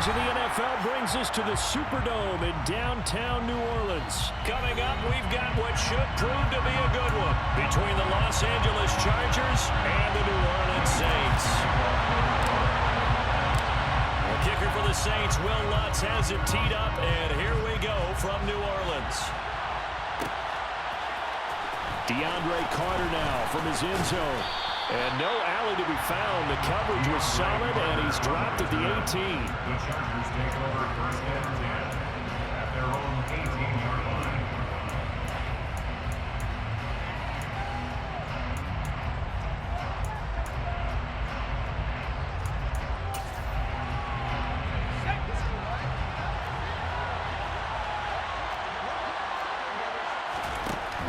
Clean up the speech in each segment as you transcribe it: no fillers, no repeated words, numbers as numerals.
of the NFL brings us to the Superdome in downtown New Orleans. Coming up, we've got what should prove to be a good one between the Los Angeles Chargers and the New Orleans Saints. The kicker for the Saints, Will Lutz, has it teed up, and here we go from New Orleans. DeAndre Carter now from his end zone. And no alley to be found. The coverage was solid, and he's dropped at the 18. The Chargers take over first and 10 at their own 18-yard line.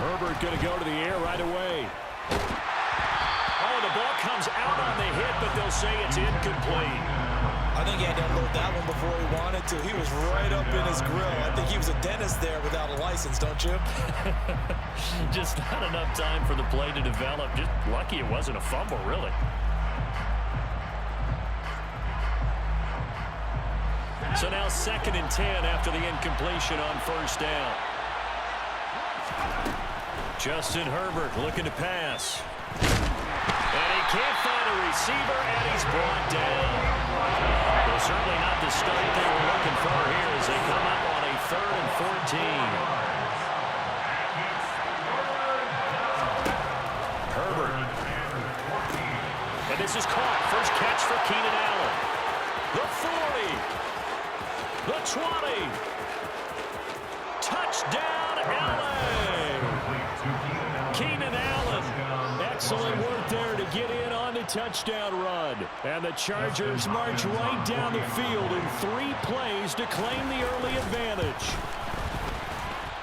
Herbert going to go to the air right away. The ball comes out on the hit, but they'll say it's incomplete. I think he had to unload that one before he wanted to. He was right up in his grill. I think he was a dentist there without a license, don't you? Just not enough time for the play to develop. Just lucky it wasn't a fumble, really. So now 2nd and 10 after the incompletion on first down. Justin Herbert looking to pass. And he can't find a receiver, and he's brought down. Well, certainly not the start they were looking for here as they come up on a 3rd and 14. Herbert. And this is caught. First catch for Keenan Allen. The 40. The 20. Touchdown, Allen. Keenan Allen. Excellent work there to get in on the touchdown run. And the Chargers march right down the field in 3 plays to claim the early advantage.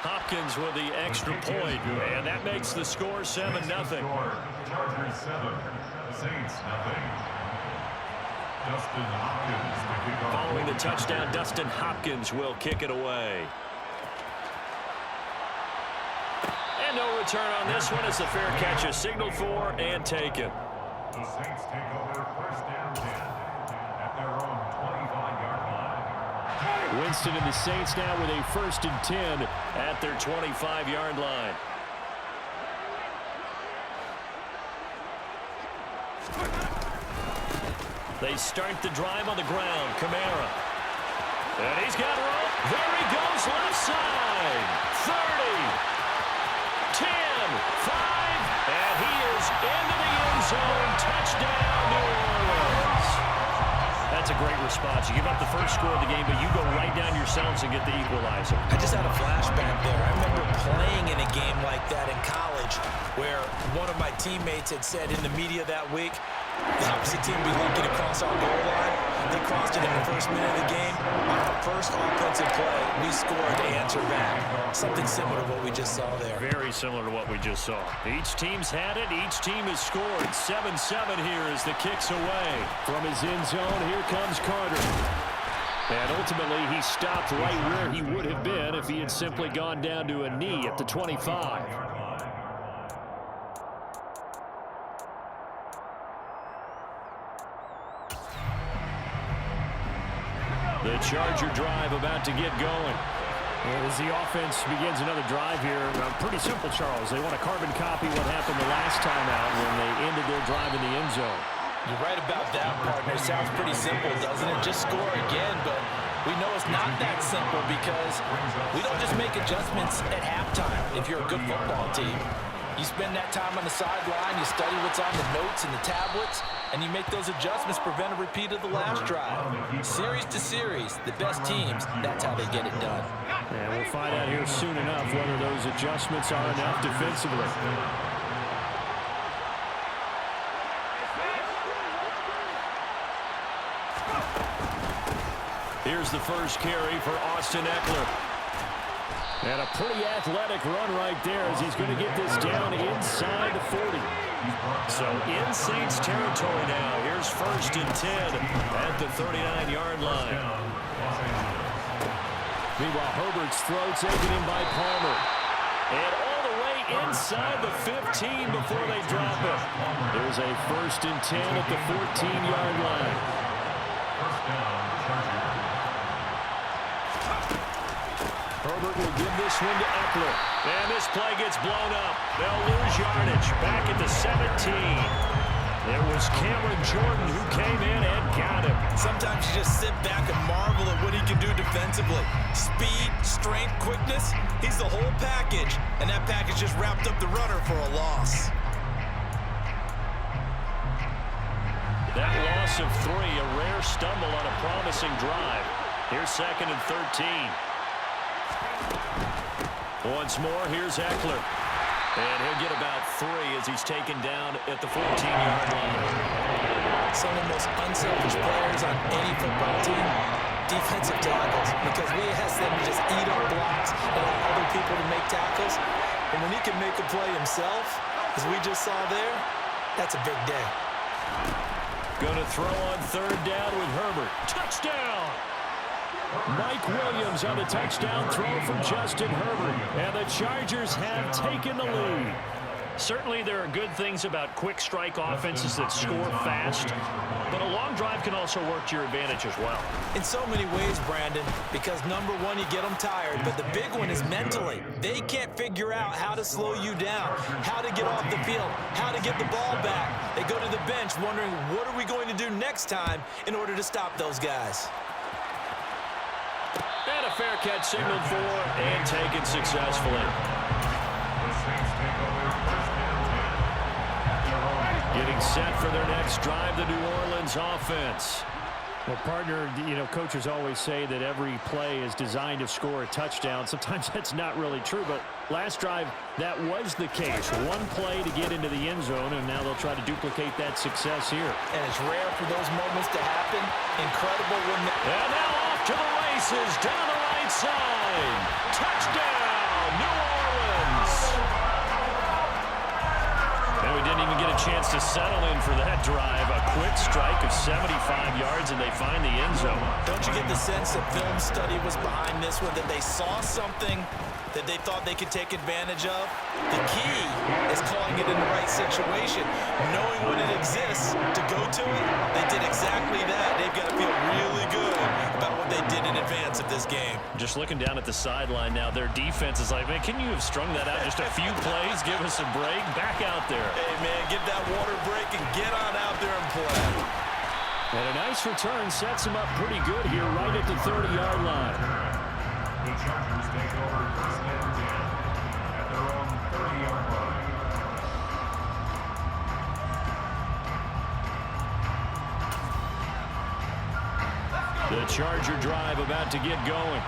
Hopkins with the extra point, and that makes the score 7-0. Chargers 7, Saints 0. Dustin Hopkins to kick off. Following the touchdown, Dustin Hopkins will kick it away. No return on this one as the fair catch is signaled for and taken. The Saints take over first down 10 at their own 25-yard line. Winston and the Saints now with a 1st and 10 at their 25-yard line. They start the drive on the ground. Kamara. And he's got room. There he goes left side. 30. 10, 5, and he is into the end zone. Touchdown, New Orleans. That's a great response. You give up the first score of the game, but you go right down yourselves and get the equalizer. I just had a flashback there. I remember playing in a game like that in college where one of my teammates had said in the media that week, the opposite team would be lucky to cross our goal line. They crossed it in the first minute of the game. On our first offensive play, we scored to answer back. Something similar to what we just saw there. Very similar to what we just saw. Each team's had it. Each team has scored. 7-7 here as the kick's away. From his end zone, here comes Carter. And ultimately, he stopped right where he would have been if he had simply gone down to a knee at the 25. The Charger drive about to get going. As the offense begins another drive here, pretty simple, Charles. They want to carbon copy what happened the last time out when they ended their drive in the end zone. You're right about that, partner. Sounds pretty simple, doesn't it? Just score again, but we know it's not that simple because we don't just make adjustments at halftime if you're a good football team. You spend that time on the sideline, you study what's on the notes and the tablets, and you make those adjustments, prevent a repeat of the last drive. Series to series, the best teams, that's how they get it done. And we'll find out here soon enough whether those adjustments are enough defensively. Here's the first carry for Austin Eckler. And a pretty athletic run right there as he's going to get this down inside the 40. So in Saints territory now. Here's 1st and 10 at the 39-yard line. Meanwhile, Herbert's throw taken in by Palmer. And all the way inside the 15 before they drop it. There's a 1st and 10 at the 14-yard line. First down, Chargers. Herbert will give this one to Eckler. And this play gets blown up. They'll lose yardage. Back at the 17. It was Cameron Jordan who came in and got him. Sometimes you just sit back and marvel at what he can do defensively. Speed, strength, quickness, he's the whole package. And that package just wrapped up the runner for a loss. That loss of 3, a rare stumble on a promising drive. Here's 2nd and 13. Once more, here's Eckler. And he'll get about 3 as he's taken down at the 14-yard line. Some of the most unselfish players on any football team, defensive tackles, because we ask them to just eat our blocks and allow other people to make tackles. And when he can make a play himself, as we just saw there, that's a big day. Going to throw on 3rd down with Herbert. Touchdown! Mike Williams on the touchdown throw from Justin Herbert. And the Chargers have taken the lead. Certainly there are good things about quick strike offenses that score fast. But a long drive can also work to your advantage as well. In so many ways, Brandon, because number one, you get them tired. But the big one is mentally. They can't figure out how to slow you down, how to get off the field, how to get the ball back. They go to the bench wondering, what are we going to do next time in order to stop those guys? And a fair catch signaled for and taken successfully. Getting set for their next drive, the New Orleans offense. Well, partner, you know, coaches always say that every play is designed to score a touchdown. Sometimes that's not really true, but last drive, that was the case. One play to get into the end zone, and now they'll try to duplicate that success here. And it's rare for those moments to happen. Incredible when And now off to the races, down the right side. Touchdown, New Orleans. And we didn't even get a chance to settle in for that drive. A quick strike of 75 yards, and they find the end zone. Don't you get the sense that film study was behind this one, that they saw something that they thought they could take advantage of? The key is calling it in the right situation, knowing when it exists to go to it. They did exactly that. They've got to feel really good about what they did in advance of this game. Just looking down at the sideline now, their defense is like, man, can you have strung that out just a few plays? Give us a break. Back out there. Hey, man, get that water break and get on out there and play. And a nice return sets him up pretty good here right at the 30-yard line. The Chargers take over 1st and 10 at their own 30-yard line. The Charger drive about to get going.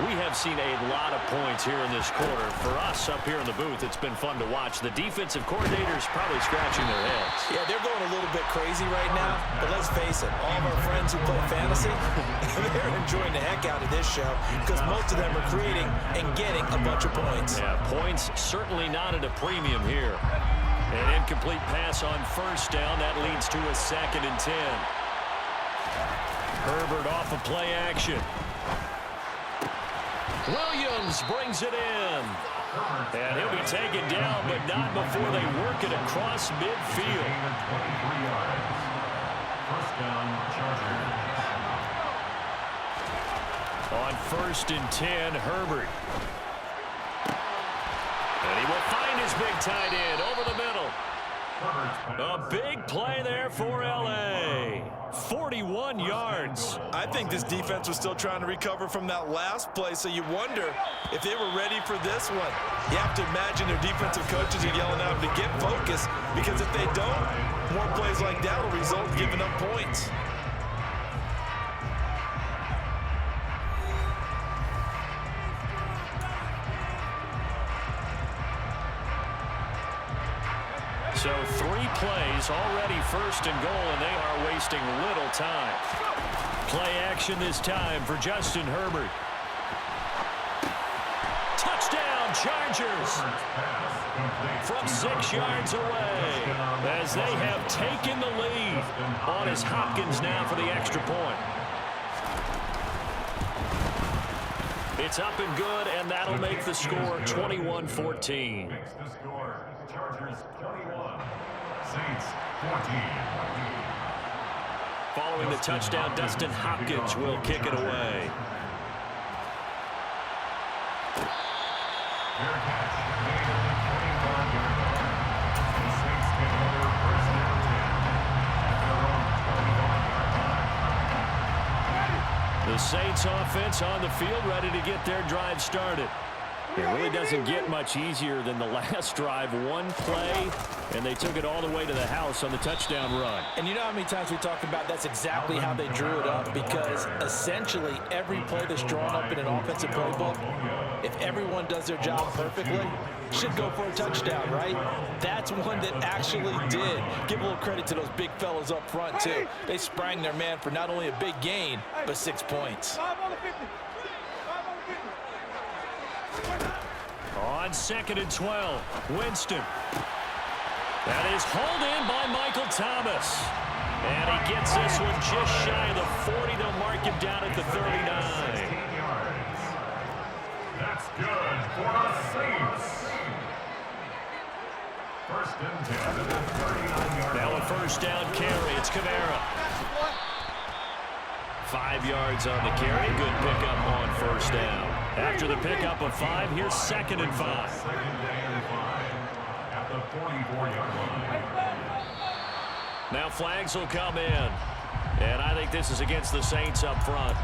We have seen a lot of points here in this quarter. For us up here in the booth, it's been fun to watch. The defensive coordinators probably scratching their heads. Yeah, they're going a little bit crazy right now, but let's face it, all of our friends who play fantasy, they're enjoying the heck out of this show because most of them are creating and getting a bunch of points. Yeah, points certainly not at a premium here. An incomplete pass on 1st down. That leads to a 2nd and 10. Herbert off of play action. Williams brings it in. And he'll be taken down, but not before they work it across midfield. 23 yards. 1st down, Chargers. On 1st and 10, Herbert. And he will find his big tight end over the middle. A big play there for L.A. 41 yards. I think this defense was still trying to recover from that last play, so you wonder if they were ready for this one. You have to imagine their defensive coaches are yelling at them to get focused, because if they don't, more plays like that will result in giving up points. So 3 plays, already 1st and goal, and they are wasting little time. Play action this time for Justin Herbert. Touchdown, Chargers! From 6 yards away, as they have taken the lead. On is Hopkins now for the extra point. It's up and good, and that'll make the score 21-14. Makes the score. Chargers 21. Saints 14. Following the touchdown, Dustin Hopkins will kick it away. Fair catch. Made on the 25-yard line. The Saints take over first down 10 at their own 25-yard line. The Saints offense on the field, ready to get their drive started. It really doesn't get much easier than the last drive. One play, and they took it all the way to the house on the touchdown run. And you know how many times we talked about that's exactly how they drew it up, because essentially every play that's drawn up in an offensive playbook, if everyone does their job perfectly, should go for a touchdown, right? That's one that actually did. Give a little credit to those big fellas up front, too. They sprang their man for not only a big gain, but 6 points. On 2nd and 12, Winston. That is hauled in by Michael Thomas. And he gets this one just shy of the 40. They'll mark him down at the 39. 16 yards. That's good for the Saints. First and 10 at the 39-yard line. Now a first down carry. It's Kamara. 5 yards on the carry. Good pickup on first down. After the pickup of 5, here's 2nd and 5. Second and 5 at the 44-yard line. Now flags will come in. And I think this is against the Saints up front.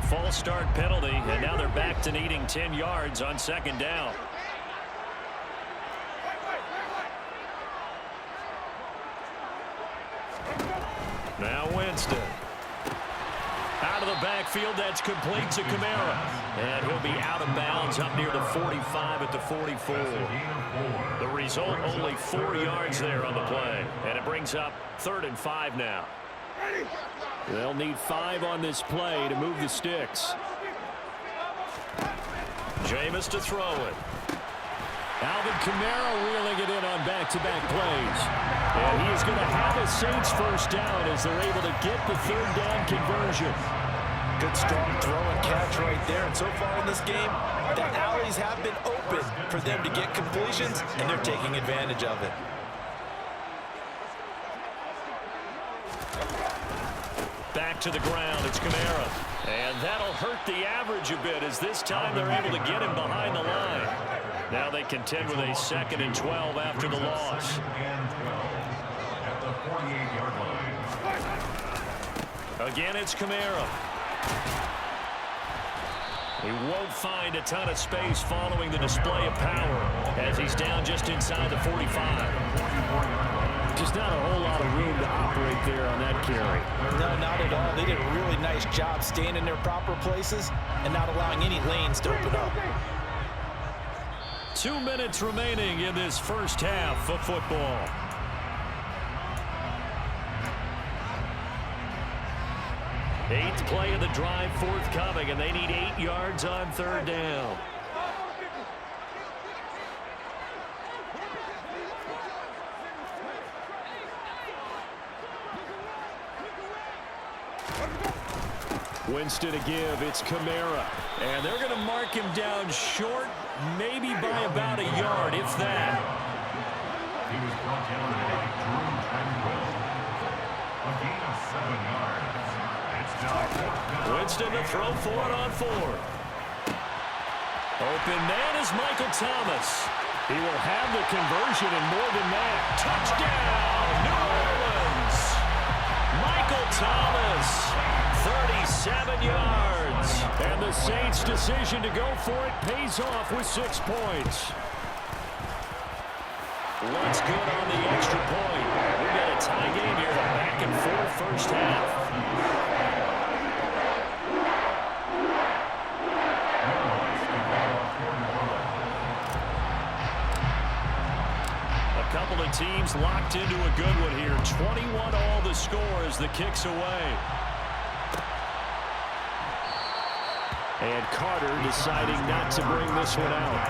False start penalty, and now they're back to needing 10 yards on 2nd down. Now Winston. Out of the backfield, that's complete to Kamara. And he'll be out of bounds up near the 45 at the 44. The result, only 4 yards there on the play. And it brings up 3rd and 5 now. They'll need 5 on this play to move the sticks. Jameis to throw it. Alvin Kamara reeling it in on back-to-back plays. And he is going to have a Saints first down as they're able to get the 3rd down conversion. Good strong throw and catch right there. And so far in this game, the alleys have been open for them to get completions, and they're taking advantage of it. Back to the ground, it's Kamara. And that'll hurt the average a bit as this time they're able to get him behind the line. Now they contend with a 2nd and 12 after the loss. At the 48-yard line. Again, it's Kamara. He won't find a ton of space following the display of power as he's down just inside the 45. Just not a whole lot of room to operate there on that carry. No, not at all. They did a really nice job staying in their proper places and not allowing any lanes to open up. 2 minutes remaining in this first half of football. Eighth play of the drive forthcoming, and they need 8 yards on 3rd down. Winston to give. It's Kamara. And they're going to mark him down short, maybe by about a yard, if that. He was brought down by Drew Tranquil. A gain of 7 yards. It's now 4th down. Winston to throw for it on 4th. Open man is Michael Thomas. He will have the conversion and more than that. Touchdown, New Orleans. Michael Thomas, 37 yards. And the Saints' decision to go for it pays off with 6 points. What's good on the extra point? We've got a tie game here, back and forth first half. A couple of teams locked into a good one here. 21 all the score as the kick's away. And Carter deciding not to bring this one out.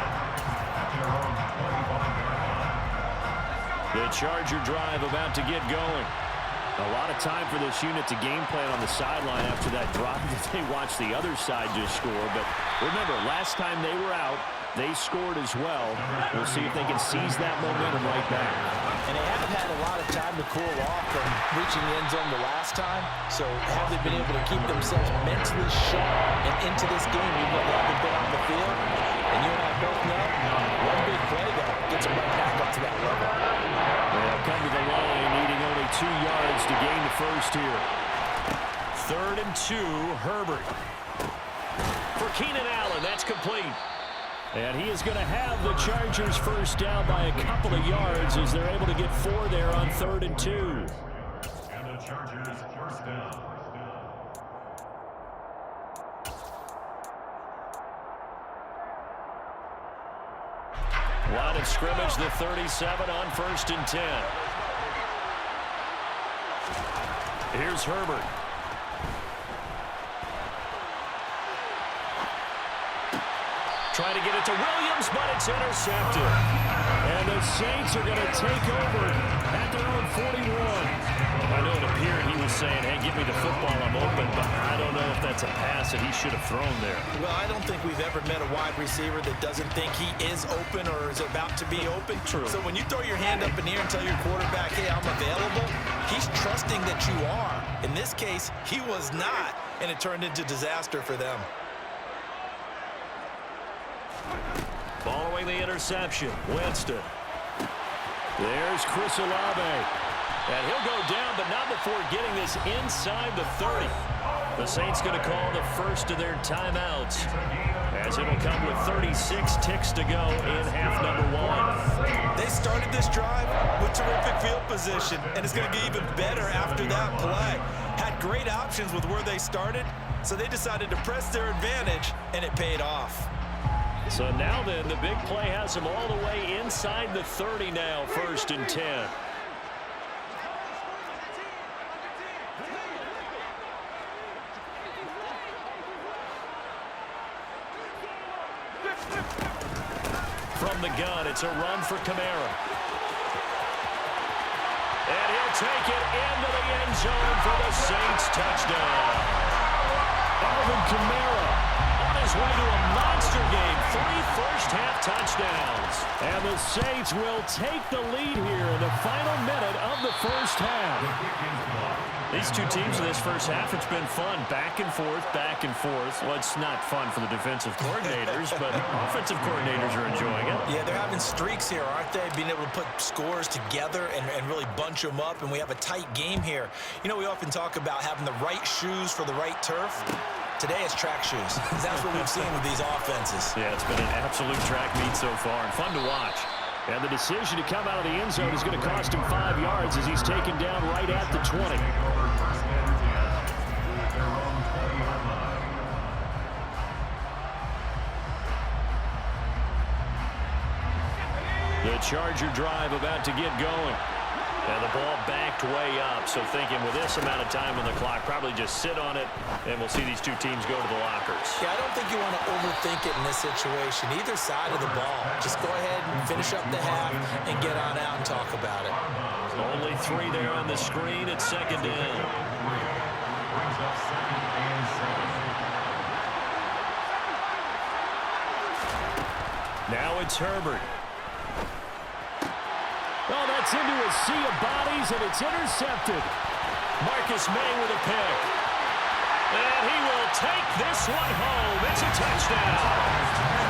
The Charger drive about to get going. A lot of time for this unit to game plan on the sideline after that drive that they watched the other side just score. But remember, last time they were out, they scored as well. We'll see if they can seize that momentum right back. And they haven't had a lot of time to cool off from reaching the end zone the last time. So have they been able to keep themselves mentally sharp and into this game even though they haven't been on the field? And you and I both know one big play that gets them right back up to that level. They'll come to the line needing only 2 yards to gain the first here. 3rd and 2, Herbert. For Keenan Allen, that's complete. And he is going to have the Chargers first down by a couple of yards as they're able to get 4 there on 3rd and 2. And the Chargers first down. Line of scrimmage, the 37 on 1st and 10. Here's Herbert. Trying to get it to Williams, but it's intercepted. And the Saints are going to take over at their own 41. I know it appeared he was saying, hey, give me the football, I'm open, but I don't know if that's a pass that he should have thrown there. Well, I don't think we've ever met a wide receiver that doesn't think he is open or is about to be open. True. So when you throw your hand up in the air and tell your quarterback, hey, I'm available, he's trusting that you are. In this case, he was not, and it turned into disaster for them. Following the interception, Winston. There's Chris Olave. And he'll go down, but not before getting this inside the 30. The Saints going to call the first of their timeouts, as it'll come with 36 ticks to go in half number 1. They started this drive with terrific field position, and it's going to get even better after that play. Had great options with where they started, so they decided to press their advantage, and it paid off. So now then, the big play has them all the way inside the 30 now, 1st and 10. From the gun, it's a run for Kamara. And he'll take it into the end zone for the Saints touchdown. Alvin Kamara On his way to a monster game, 3 first-half touchdowns. And the Saints will take the lead here in the final minute of the first half. These two teams in this first half, it's been fun. Back and forth, back and forth. Well, it's not fun for the defensive coordinators, but offensive coordinators are enjoying it. Yeah, they're having streaks here, aren't they? Being able to put scores together and really bunch them up, and we have a tight game here. You know, we often talk about having the right shoes for the right turf. Today it's track shoes. That's what we've seen with these offenses. Yeah, it's been an absolute track meet so far, and fun to watch. And the decision to come out of the end zone is going to cost him 5 yards as he's taken down right at the 20. The Charger drive about to get going. And the ball backed way up, so thinking with this amount of time on the clock, probably just sit on it, and we'll see these two teams go to the lockers. Yeah, I don't think you want to overthink it in this situation. Either side of the ball. Just go ahead and finish up the half and get on out and talk about it. Only 3 there on the screen at 2nd down. Now it's Herbert. Oh, that's into a sea of bodies, and it's intercepted. Marcus May with a pick. And he will take this one home. It's a touchdown.